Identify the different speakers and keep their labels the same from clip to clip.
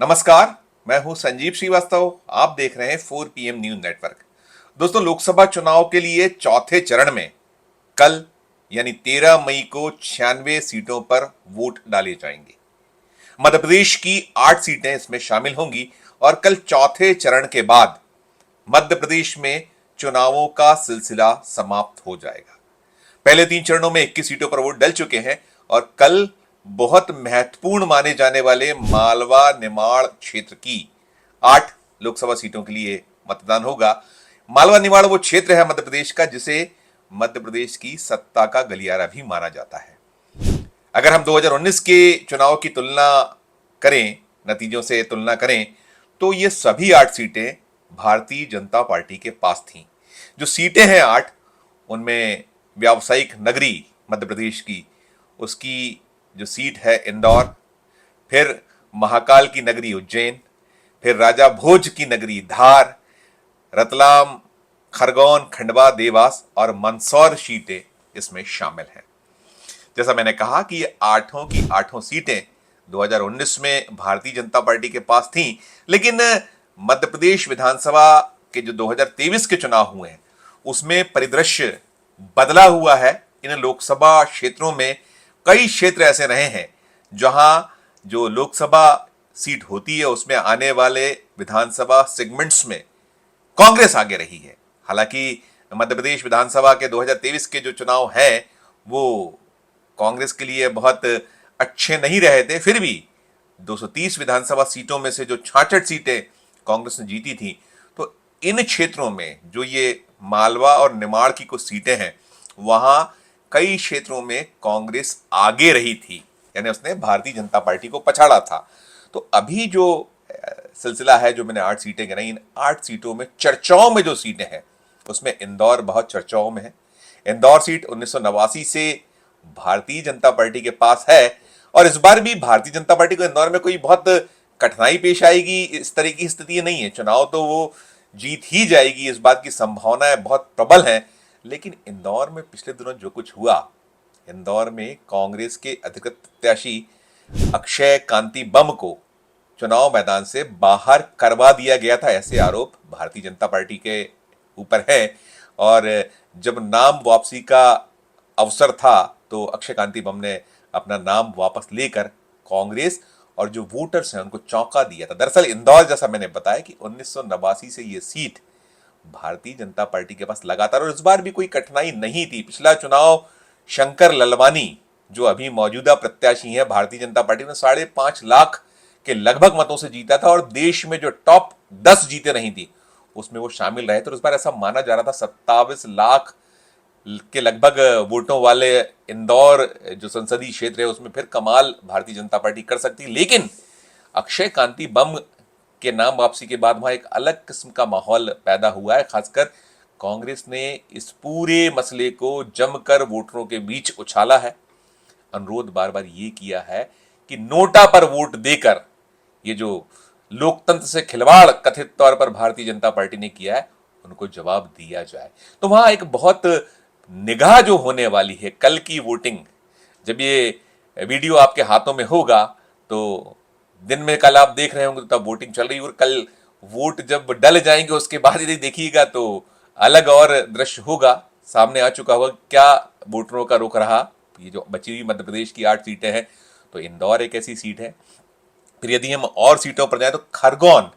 Speaker 1: नमस्कार। मैं हूं संजीव श्रीवास्तव। आप देख रहे हैं 4 PM न्यूज नेटवर्क। दोस्तों, लोकसभा चुनाव के लिए चौथे चरण में कल यानी 13 मई को 96 सीटों पर वोट डाले जाएंगे। मध्य प्रदेश की 8 सीटें इसमें शामिल होंगी और कल चौथे चरण के बाद मध्य प्रदेश में चुनावों का सिलसिला समाप्त हो जाएगा। पहले 3 चरणों में 21 सीटों पर वोट डल चुके हैं और कल बहुत महत्वपूर्ण माने जाने वाले मालवा निमाड़ क्षेत्र की 8 लोकसभा सीटों के लिए मतदान होगा। मालवा निमाड़ वो क्षेत्र है मध्य प्रदेश का जिसे मध्य प्रदेश की सत्ता का गलियारा भी माना जाता है। अगर हम 2019 के चुनाव की तुलना करें, नतीजों से तुलना करें, तो ये सभी 8 सीटें भारतीय जनता पार्टी के पास थीं। जो सीटें हैं 8, उनमें व्यावसायिक नगरी मध्य प्रदेश की, उसकी जो सीट है इंदौर, फिर महाकाल की नगरी उज्जैन, फिर राजा भोज की नगरी धार, रतलाम, खरगोन, खंडवा, देवास और मंदसौर सीटें इसमें शामिल हैं। जैसा मैंने कहा कि ये आठों की आठों सीटें 2019 में भारतीय जनता पार्टी के पास थीं, लेकिन मध्य प्रदेश विधानसभा के जो 2023 के चुनाव हुए हैं उसमें परिदृश्य बदला हुआ है। इन लोकसभा क्षेत्रों में कई क्षेत्र ऐसे रहे हैं जहां जो लोकसभा सीट होती है उसमें आने वाले विधानसभा सेगमेंट्स में कांग्रेस आगे रही है। हालांकि मध्य प्रदेश विधानसभा के 2023 के जो चुनाव हैं वो कांग्रेस के लिए बहुत अच्छे नहीं रहे थे, फिर भी 230 विधानसभा सीटों में से जो 66 सीटें कांग्रेस ने जीती थी, तो इन क्षेत्रों में जो ये मालवा और निमाड़ की कुछ सीटें हैं वहां कई क्षेत्रों में कांग्रेस आगे रही थी, यानी उसने भारतीय जनता पार्टी को पछाड़ा था। तो अभी जो सिलसिला है, जो मैंने 8 सीटें गिनाई, इन 8 सीटों में चर्चाओं में जो सीटें हैं उसमें इंदौर बहुत चर्चाओं में है। इंदौर सीट 1989 से भारतीय जनता पार्टी के पास है और इस बार भी भारतीय जनता पार्टी को इंदौर में कोई बहुत कठिनाई पेश आएगी इस तरह की स्थिति नहीं है। चुनाव तो वो जीत ही जाएगी, इस बात की संभावनाएं बहुत प्रबल हैं। लेकिन इंदौर में पिछले दिनों जो कुछ हुआ, इंदौर में कांग्रेस के अधिकृत प्रत्याशी अक्षय कांति बम को चुनाव मैदान से बाहर करवा दिया गया था, ऐसे आरोप भारतीय जनता पार्टी के ऊपर है। और जब नाम वापसी का अवसर था तो अक्षय कांति बम ने अपना नाम वापस लेकर कांग्रेस और जो वोटर्स हैं उनको चौंका दिया था। दरअसल इंदौर, जैसा मैंने बताया कि 1989 से ये सीट भारतीय जनता पार्टी के पास लगातार, और इस बार भी कोई कठिनाई नहीं थी। पिछला चुनाव शंकर ललवानी जो अभी मौजूदा प्रत्याशी हैं भारतीय जनता पार्टी ने 5.5 लाख के लगभग मतों से जीता था और देश में जो टॉप 10 जीते नहीं थी उसमें वो शामिल रहे। तो इस बार ऐसा माना जा रहा था 27 लाख के लगभग वोटों वाले इंदौर जो संसदीय क्षेत्र है उसमें फिर कमाल भारतीय जनता पार्टी कर सकती। लेकिन अक्षय कांति बम के नाम वापसी के बाद वहां एक अलग किस्म का माहौल पैदा हुआ है। खासकर कांग्रेस ने इस पूरे मसले को जमकर वोटरों के बीच उछाला है। अनुरोध बार बार ये किया है कि नोटा पर वोट देकर ये जो लोकतंत्र से खिलवाड़ कथित तौर पर भारतीय जनता पार्टी ने किया है उनको जवाब दिया जाए। तो वहां एक बहुत निगाह जो होने वाली है कल की वोटिंग, जब ये वीडियो आपके हाथों में होगा तो दिन में कल आप देख रहे होंगे तो तब वोटिंग चल रही है, और कल वोट जब डल जाएंगे उसके बाद यदि देखिएगा तो अलग और दृश्य होगा, सामने आ चुका होगा क्या वोटरों का रुख रहा। ये जो बची हुई मध्य प्रदेश की 8 सीटें हैं तो इंदौर एक ऐसी सीट है। फिर यदि हम और सीटों पर जाएं तो खरगोन,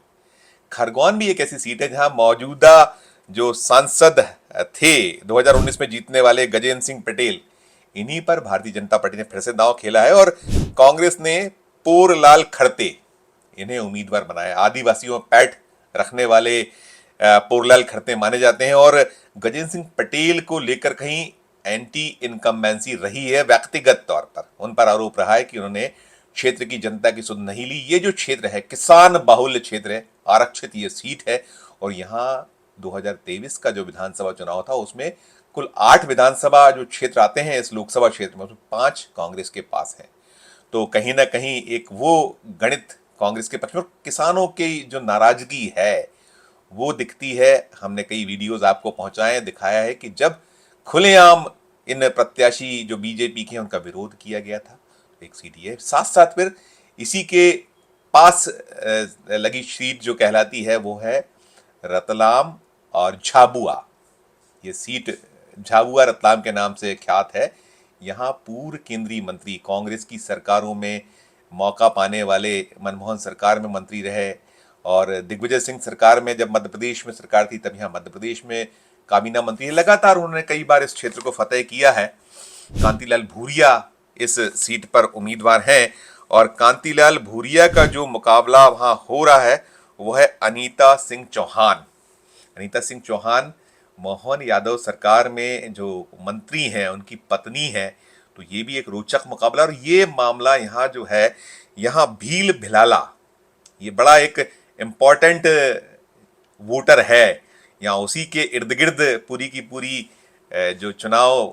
Speaker 1: खरगोन भी एक ऐसी सीट है जहां मौजूदा जो सांसद थे 2019 में जीतने वाले गजेंद्र सिंह पटेल, इन्हीं पर भारतीय जनता पार्टी ने फिर से दांव खेला है और कांग्रेस ने पोरलाल खड़ते इन्हें उम्मीदवार बनाया। आदिवासियों में पैठ रखने वाले पोरलाल खड़ते माने जाते हैं और गजेंद्र सिंह पटेल को लेकर कहीं एंटी इनकम्बेंसी रही है। व्यक्तिगत तौर पर उन पर आरोप रहा है कि उन्होंने क्षेत्र की जनता की सुध नहीं ली। ये जो क्षेत्र है किसान बाहुल्य क्षेत्र है, आरक्षित ये सीट है और यहाँ 2023 का जो विधानसभा चुनाव था उसमें कुल 8 विधानसभा जो क्षेत्र आते हैं इस लोकसभा क्षेत्र में, उसमें 5 कांग्रेस के पास है। तो कहीं ना कहीं एक वो गणित कांग्रेस के पक्ष में, किसानों की जो नाराजगी है वो दिखती है। हमने कई वीडियोस आपको पहुंचाए, दिखाया है कि जब खुलेआम इन प्रत्याशी जो बीजेपी के उनका विरोध किया गया था, एक सीट ये। साथ साथ फिर इसी के पास लगी सीट जो कहलाती है वो है रतलाम और झाबुआ। ये सीट झाबुआ रतलाम के नाम से ख्यात है। यहाँ पूर्व केंद्रीय मंत्री, कांग्रेस की सरकारों में मौका पाने वाले, मनमोहन सरकार में मंत्री रहे और दिग्विजय सिंह सरकार में जब मध्य प्रदेश में सरकार थी तब यहाँ मध्य प्रदेश में काबीना मंत्री, लगातार उन्होंने कई बार इस क्षेत्र को फतेह किया है। कांतिलाल भूरिया इस सीट पर उम्मीदवार हैं और कांतिलाल भूरिया का जो मुकाबला वहां हो रहा है वो है अनीता सिंह चौहान। अनीता सिंह चौहान मोहन यादव सरकार में जो मंत्री हैं उनकी पत्नी है, तो ये भी एक रोचक मुकाबला। और ये मामला यहाँ जो है, यहाँ भील भिलाला ये बड़ा एक इम्पॉर्टेंट वोटर है। यहाँ उसी के इर्द गिर्द पूरी की पूरी जो चुनाव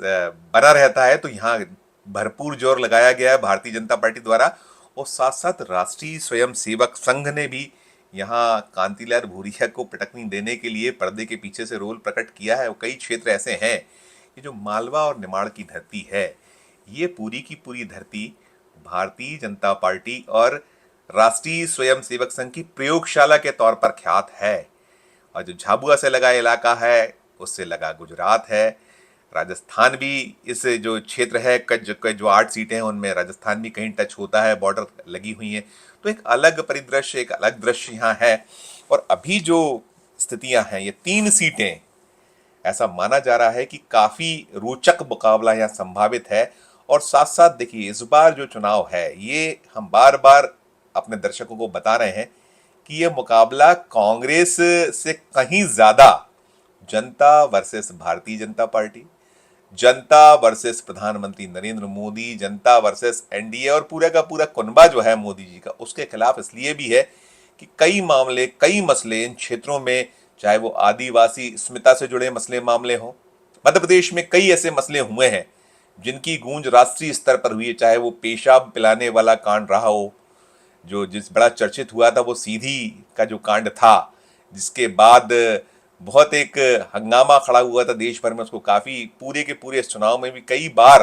Speaker 1: बना रहता है, तो यहाँ भरपूर जोर लगाया गया है भारतीय जनता पार्टी द्वारा। और साथ साथ राष्ट्रीय स्वयं सेवक संघ ने भी यहाँ कांतिलाल भूरिया को पटकनी देने के लिए पर्दे के पीछे से रोल प्रकट किया है। कई क्षेत्र ऐसे हैं, ये जो मालवा और निमाड़ की धरती है, ये पूरी की पूरी धरती भारतीय जनता पार्टी और राष्ट्रीय स्वयं सेवक संघ की प्रयोगशाला के तौर पर ख्यात है। और जो झाबुआ से लगा इलाका है उससे लगा गुजरात है, राजस्थान भी इस जो क्षेत्र है जो 8 सीटें हैं उनमें राजस्थान भी कहीं टच होता है, बॉर्डर लगी हुई हैं। तो एक अलग परिदृश्य, एक अलग दृश्य यहाँ है। और अभी जो स्थितियां हैं, ये 3 सीटें ऐसा माना जा रहा है कि काफी रोचक मुकाबला यहाँ संभावित है। और साथ साथ देखिए, इस बार जो चुनाव है, ये हम बार बार अपने दर्शकों को बता रहे हैं कि ये मुकाबला कांग्रेस से कहीं ज्यादा जनता वर्सेस भारतीय जनता पार्टी, जनता वर्सेस प्रधानमंत्री नरेंद्र मोदी, जनता वर्सेस एनडीए और पूरा का पूरा कुनबा जो है मोदी जी का, उसके खिलाफ इसलिए भी है कि कई मामले, कई मसले इन क्षेत्रों में, चाहे वो आदिवासी अस्मिता से जुड़े मसले मामले हों, मध्य प्रदेश में कई ऐसे मसले हुए हैं जिनकी गूंज राष्ट्रीय स्तर पर हुई है। चाहे वो पेशाब पिलाने वाला कांड रहा हो, जो जिस बड़ा चर्चित हुआ था, वो सीधी का जो कांड था, जिसके बाद बहुत एक हंगामा खड़ा हुआ था देश भर में। उसको काफी पूरे के पूरे इस चुनाव में भी कई बार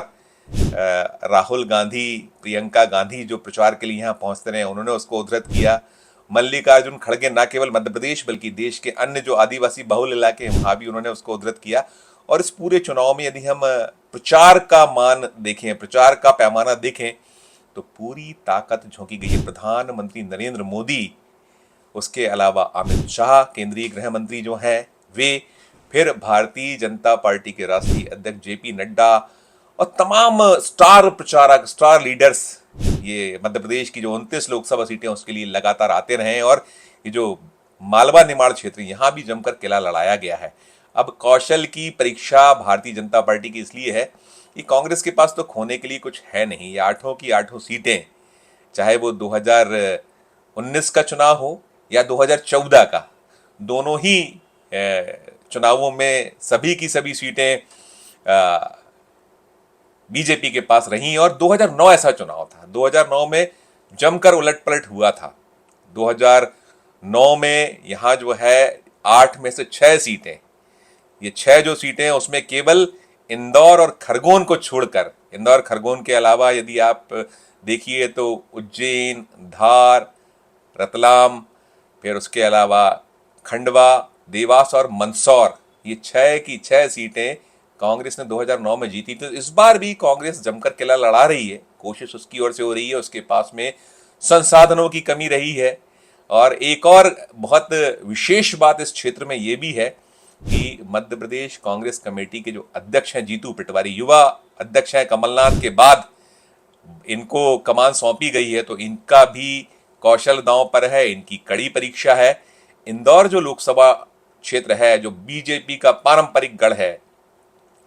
Speaker 1: राहुल गांधी, प्रियंका गांधी जो प्रचार के लिए यहाँ पहुंचते रहे, उन्होंने उसको उद्धृत किया। मल्लिकार्जुन खड़गे न केवल मध्य प्रदेश बल्कि देश के अन्य जो आदिवासी बहुल इलाके हैं वहां भी उन्होंने उसको उद्धृत किया। और इस पूरे चुनाव में यदि हम प्रचार का मान देखें, प्रचार का पैमाना देखें, तो पूरी ताकत झोंकी गई है प्रधानमंत्री नरेंद्र मोदी, उसके अलावा अमित शाह केंद्रीय गृह मंत्री जो हैं वे, फिर भारतीय जनता पार्टी के राष्ट्रीय अध्यक्ष जेपी नड्डा और तमाम स्टार प्रचारक, स्टार लीडर्स, ये मध्य प्रदेश की जो 29 लोकसभा सीटें उसके लिए लगातार आते रहे। और ये जो मालवा निमाड़ क्षेत्र, यहाँ भी जमकर किला लड़ाया गया है। अब कौशल की परीक्षा भारतीय जनता पार्टी की इसलिए है कि कांग्रेस के पास तो खोने के लिए कुछ है नहीं। ये 8 की 8 सीटें, चाहे वो 2019 का चुनाव हो या 2014 का, दोनों ही चुनावों में सभी की सभी सीटें बीजेपी के पास रही। और 2009 ऐसा चुनाव था, 2009 में जमकर उलट पलट हुआ था। 2009 में यहाँ जो है 8 में से 6 सीटें, ये 6 जो सीटें हैं उसमें केवल इंदौर और खरगोन को छोड़कर, इंदौर खरगोन के अलावा यदि आप देखिए तो उज्जैन, धार, रतलाम, फिर उसके अलावा खंडवा, देवास और मंदसौर, ये 6 की 6 सीटें कांग्रेस ने 2009 में जीती। तो इस बार भी कांग्रेस जमकर किला लड़ा रही है, कोशिश उसकी ओर से हो रही है। उसके पास में संसाधनों की कमी रही है। और एक और बहुत विशेष बात इस क्षेत्र में ये भी है कि मध्य प्रदेश कांग्रेस कमेटी के जो अध्यक्ष हैं जीतू पटवारी, युवा अध्यक्ष हैं, कमलनाथ के बाद इनको कमान सौंपी गई है, तो इनका भी कौशल दांव पर है, इनकी कड़ी परीक्षा है। इंदौर जो लोकसभा क्षेत्र है, जो बीजेपी का पारंपरिक गढ़ है,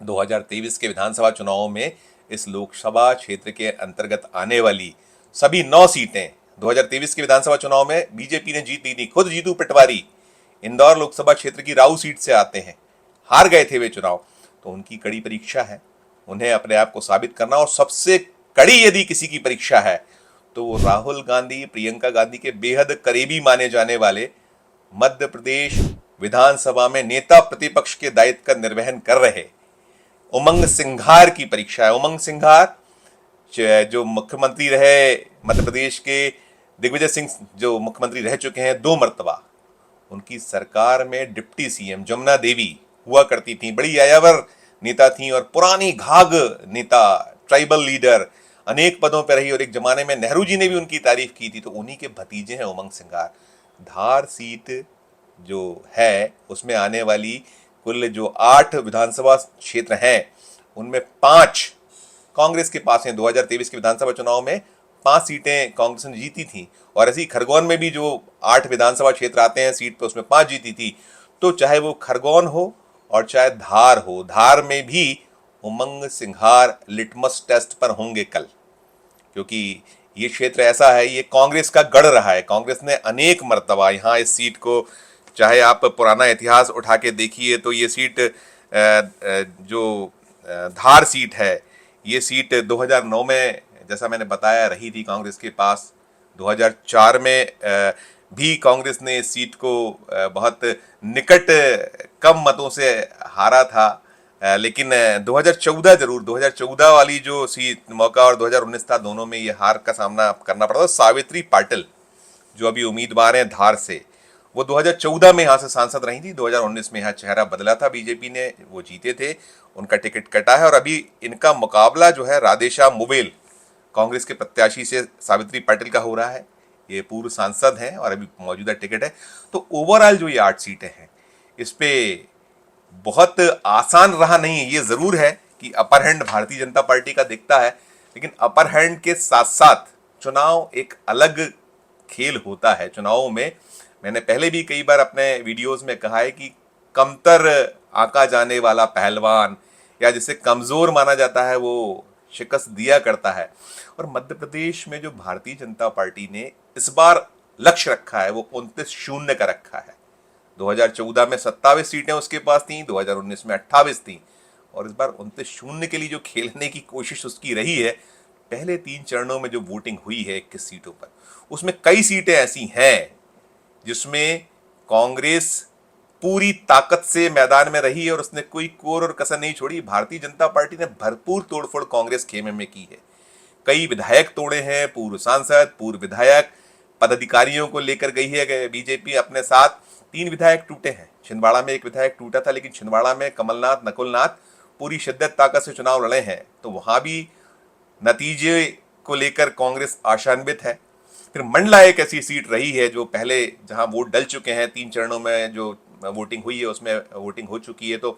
Speaker 1: 2023 के विधानसभा चुनावों में इस लोकसभा क्षेत्र के अंतर्गत आने वाली सभी 9 सीटें 2023 के विधानसभा चुनाव में बीजेपी ने जीत ली थी। खुद जीतू पटवारी इंदौर लोकसभा क्षेत्र की राऊ सीट से आते हैं, हार गए थे वे चुनाव, तो उनकी कड़ी परीक्षा है, उन्हें अपने आप को साबित करना। और सबसे कड़ी यदि किसी की परीक्षा है तो वो राहुल गांधी, प्रियंका गांधी के बेहद करीबी माने जाने वाले मध्य प्रदेश विधानसभा में नेता प्रतिपक्ष के दायित्व का निर्वहन कर रहे उमंग सिंघार की परीक्षा है। उमंग सिंघार जो मुख्यमंत्री रहे मध्य प्रदेश के दिग्विजय सिंह जो मुख्यमंत्री रह चुके हैं 2 मर्तबा, उनकी सरकार में डिप्टी सीएम जमुना देवी हुआ करती थी, बड़ी यायावर नेता थी और पुरानी घाघ नेता, ट्राइबल लीडर, अनेक पदों पर रही और एक जमाने में नेहरू जी ने भी उनकी तारीफ की थी। तो उन्हीं के भतीजे हैं उमंग सिंघार। धार सीट जो है उसमें आने वाली कुल जो 8 विधानसभा क्षेत्र हैं उनमें 5 कांग्रेस के पास हैं। 2023 के विधानसभा चुनाव में 5 सीटें कांग्रेस ने जीती थी और ऐसी खरगोन में भी जो 8 विधानसभा क्षेत्र आते हैं सीट पर, उसमें 5 जीती थी। तो चाहे वो खरगोन हो और चाहे धार हो, धार में भी उमंग सिंघार लिटमस टेस्ट पर होंगे कल, क्योंकि ये क्षेत्र ऐसा है, ये कांग्रेस का गढ़ रहा है। कांग्रेस ने अनेक मर्तबा यहाँ इस सीट को, चाहे आप पुराना इतिहास उठा के देखिए तो ये सीट जो धार सीट है, ये सीट 2009 में जैसा मैंने बताया रही थी कांग्रेस के पास। 2004 में भी कांग्रेस ने इस सीट को बहुत निकट कम मतों से हारा था, लेकिन 2014 जरूर, 2014 वाली जो सीट मौका और 2019 था, दोनों में ये हार का सामना करना पड़ा था। सावित्री पाटिल जो अभी उम्मीदवार हैं धार से, वो 2014 में यहाँ से सांसद रही थी, 2019 में यहाँ चेहरा बदला था बीजेपी ने, वो जीते थे, उनका टिकट कटा है और अभी इनका मुकाबला जो है राधेश्याम मुबेल कांग्रेस के प्रत्याशी से सावित्री पाटिल का हो रहा है। ये पूर्व सांसद हैं और अभी मौजूदा टिकट है। तो ओवरऑल जो ये 8 सीटें हैं इस पे बहुत आसान रहा नहीं है। ये जरूर है कि upper hand Bharatiya Janata party का दिखता है, लेकिन अपर हैंड के साथ साथ चुनाव एक अलग खेल होता है। चुनावों में मैंने पहले भी कई बार अपने वीडियोस में कहा है कि कमतर आंका जाने वाला पहलवान या जिसे कमजोर माना जाता है वो शिकस्त दिया करता है। और मध्य प्रदेश में जो भारतीय जनता पार्टी ने इस बार लक्ष्य रखा है वो 29-0 का रखा है। 2014 में 27 सीटें उसके पास थी, 2019 में 28 थी और इस बार 29-0 के लिए जो खेलने की कोशिश उसकी रही है। पहले 3 चरणों में जो वोटिंग हुई है 21 सीटों पर, उसमें कई सीटें ऐसी हैं जिसमें कांग्रेस पूरी ताकत से मैदान में रही और उसने कोई कोर और कसर नहीं छोड़ी। भारतीय जनता पार्टी ने भरपूर तोड़फोड़ कांग्रेस खेमे में की है। कई विधायक तोड़े हैं, पूर्व सांसद, पूर्व विधायक, पदाधिकारियों को लेकर गई है बीजेपी अपने साथ। 3 विधायक टूटे हैं, छिंदवाड़ा में 1 विधायक टूटा था, लेकिन छिंदवाड़ा में कमलनाथ नकुलनाथ पूरी शिद्दत ताकत से चुनाव लड़े हैं, तो वहां भी नतीजे को लेकर कांग्रेस आशान्वित है। फिर मंडला एक ऐसी सीट रही है जो पहले जहां वोट डल चुके हैं, 3 चरणों में जो वोटिंग हुई है उसमें वोटिंग हो चुकी है। तो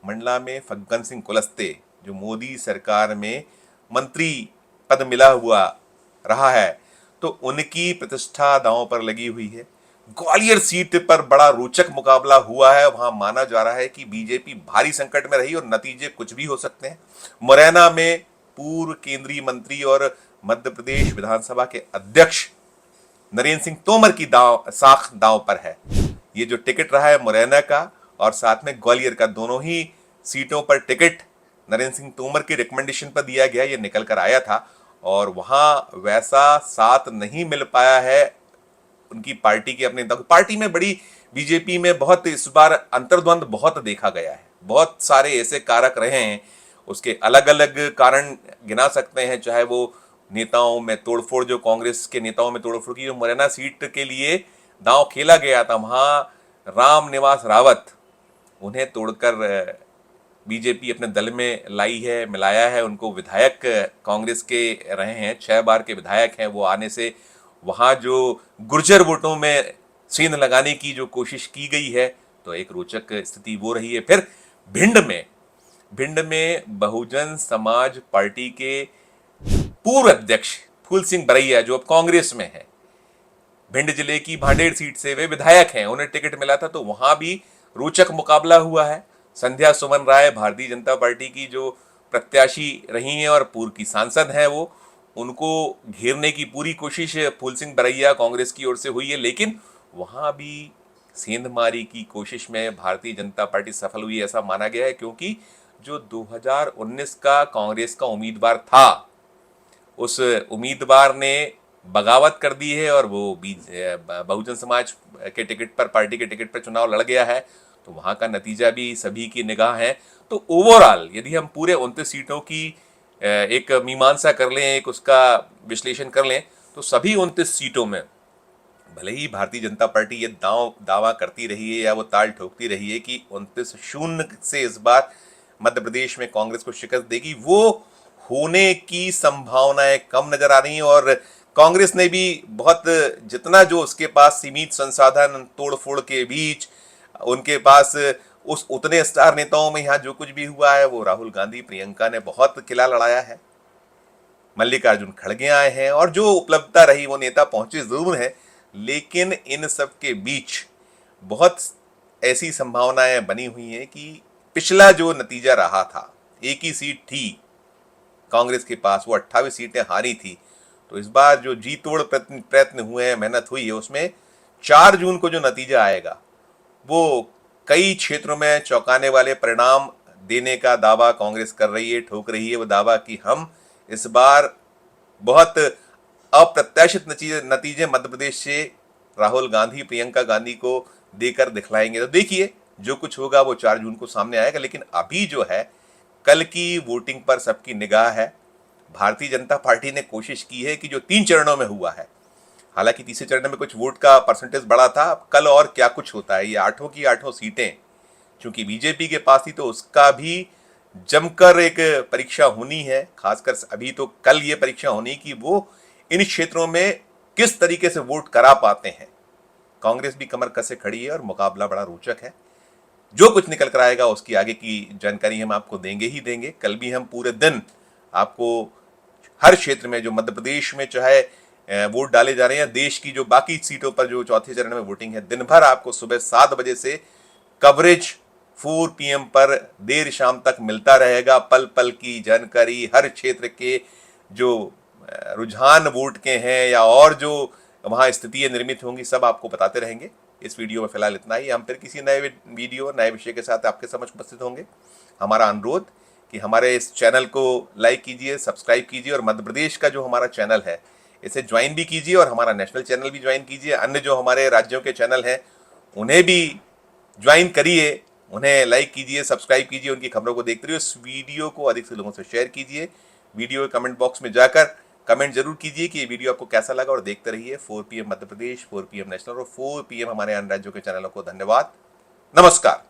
Speaker 1: मंडला में फग्गन सिंह कुलस्ते जो मोदी सरकार में मंत्री पद मिला हुआ रहा है, तो उनकी प्रतिष्ठा दांव पर लगी हुई है। ग्वालियर सीट पर बड़ा रोचक मुकाबला हुआ है, वहां माना जा रहा है कि बीजेपी भारी संकट में रही और नतीजे कुछ भी हो सकते हैं। मुरैना में पूर्व केंद्रीय मंत्री और मध्य प्रदेश विधानसभा के अध्यक्ष नरेंद्र सिंह तोमर की साख दांव पर है। ये जो टिकट रहा है मुरैना का और साथ में ग्वालियर का, दोनों ही सीटों पर टिकट नरेंद्र सिंह तोमर के रिकमेंडेशन पर दिया गया, ये निकल कर आया था और वहां वैसा साथ नहीं मिल पाया है उनकी पार्टी के अपने पार्टी में। बड़ी बीजेपी में बहुत इस बार अंतर्द्वंद बहुत देखा गया है, बहुत सारे ऐसे कारक रहे हैं, उसके अलग अलग कारण गिना सकते हैं, चाहे वो नेताओं में तोड़फोड़, जो कांग्रेस के नेताओं में तोड़फोड़ की, जो मुरैना सीट के लिए दांव खेला गया था, वहां राम निवास रावत, उन्हें तोड़कर बीजेपी अपने दल में लाई है, मिलाया है। उनको विधायक कांग्रेस के रहे हैं, 6 बार के विधायक हैं वो आने से। वहां जो गुर्जर वोटों में सेंध लगाने की जो कोशिश की गई है, तो एक रोचक स्थिति वो रही है। फिर भिंड में बहुजन समाज पार्टी के पूर्व अध्यक्ष फूल सिंह बरैया जो अब कांग्रेस में है, भिंड जिले की भांडेर सीट से वे विधायक हैं, उन्हें टिकट मिला था, तो वहां भी रोचक मुकाबला हुआ है। संध्या सुमन राय भारतीय जनता पार्टी की जो प्रत्याशी रही हैं और पूर्व की सांसद हैं, वो उनको घेरने की पूरी कोशिश फूल सिंह बरैया कांग्रेस की ओर से हुई है, लेकिन वहां भी सेंधमारी की कोशिश में भारतीय जनता पार्टी सफल हुई ऐसा माना गया है, क्योंकि जो 2019 का कांग्रेस का उम्मीदवार था, उस उम्मीदवार ने बगावत कर दी है और वो बहुजन समाज के टिकट पर, पार्टी के टिकट पर चुनाव लड़ गया है। तो वहां का नतीजा भी सभी की निगाह है। तो ओवरऑल यदि हम पूरे 29 सीटों की एक मीमांसा कर लें, एक उसका विश्लेषण कर लें, तो सभी 29 सीटों में भले ही भारतीय जनता पार्टी ये दावा करती रही है या वो ताल ठोकती रही है कि 29-0 से इस बार मध्य प्रदेश में कांग्रेस को शिकस्त देगी, वो होने की संभावनाएं कम नजर आ रही हैं। और कांग्रेस ने भी बहुत जितना जो उसके पास सीमित संसाधन तोड़फोड़ के बीच उनके पास उस उतने स्टार नेताओं में यहाँ जो कुछ भी हुआ है वो राहुल गांधी प्रियंका ने बहुत किला लड़ाया है, मल्लिकार्जुन खड़गे आए हैं और जो उपलब्धता रही वो नेता पहुंचे जरूर है, लेकिन इन सब के बीच बहुत ऐसी संभावनाएं बनी हुई हैं कि पिछला जो नतीजा रहा था, एक ही सीट थी कांग्रेस के पास, वो 28 सीटें हारी थी। तो इस बार जो जी तोड़ प्रयत्न हुए हैं, मेहनत हुई है, उसमें 4 जून को जो नतीजा आएगा वो कई क्षेत्रों में चौंकाने वाले परिणाम देने का दावा कांग्रेस कर रही है, ठोक रही है वो दावा कि हम इस बार बहुत अप्रत्याशित नतीजे मध्य प्रदेश से राहुल गांधी प्रियंका गांधी को देकर दिखलाएंगे। तो देखिए जो कुछ होगा वो 4 जून को सामने आएगा, लेकिन अभी जो है कल की वोटिंग पर सबकी निगाह है। भारतीय जनता पार्टी ने कोशिश की है कि जो 3 चरणों में हुआ है, हालांकि तीसरे चरण में कुछ वोट का परसेंटेज बढ़ा था, कल और क्या कुछ होता है, ये 8 की 8 सीटें चूंकि बीजेपी के पास थी तो उसका भी जमकर एक परीक्षा होनी है। खासकर अभी तो कल ये परीक्षा होनी कि वो इन क्षेत्रों में किस तरीके से वोट करा पाते हैं। कांग्रेस भी कमर कसे खड़ी है और मुकाबला बड़ा रोचक है। जो कुछ निकल कर आएगा उसकी आगे की जानकारी हम आपको देंगे ही देंगे। कल भी हम पूरे दिन आपको हर क्षेत्र में जो मध्य प्रदेश में चाहे वोट डाले जा रहे हैं, देश की जो बाकी सीटों पर जो चौथे चरण में वोटिंग है, दिन भर आपको सुबह 7 बजे से कवरेज 4 PM पर देर शाम तक मिलता रहेगा। पल पल की जानकारी, हर क्षेत्र के जो रुझान वोट के हैं या और जो वहां स्थितियां निर्मित होंगी, सब आपको बताते रहेंगे। इस वीडियो में फिलहाल इतना ही। हम फिर किसी नए वीडियो नए विषय के साथ आपके समक्ष उपस्थित होंगे। हमारा अनुरोध कि हमारे इस चैनल को लाइक कीजिए, सब्सक्राइब कीजिए और मध्य प्रदेश का जो हमारा चैनल है इसे ज्वाइन भी कीजिए और हमारा नेशनल चैनल भी ज्वाइन कीजिए। अन्य जो हमारे राज्यों के चैनल हैं उन्हें भी ज्वाइन करिए, उन्हें लाइक कीजिए, सब्सक्राइब कीजिए, उनकी खबरों को देखते रहिए। इस वीडियो को अधिक से लोगों से शेयर कीजिए। वीडियो के कमेंट बॉक्स में जाकर कमेंट जरूर कीजिए कि ये वीडियो आपको कैसा लगा और देखते रहिए 4 PM Madhya Pradesh, 4 PM national और 4 PM हमारे अन्य राज्यों के चैनलों को। धन्यवाद, नमस्कार।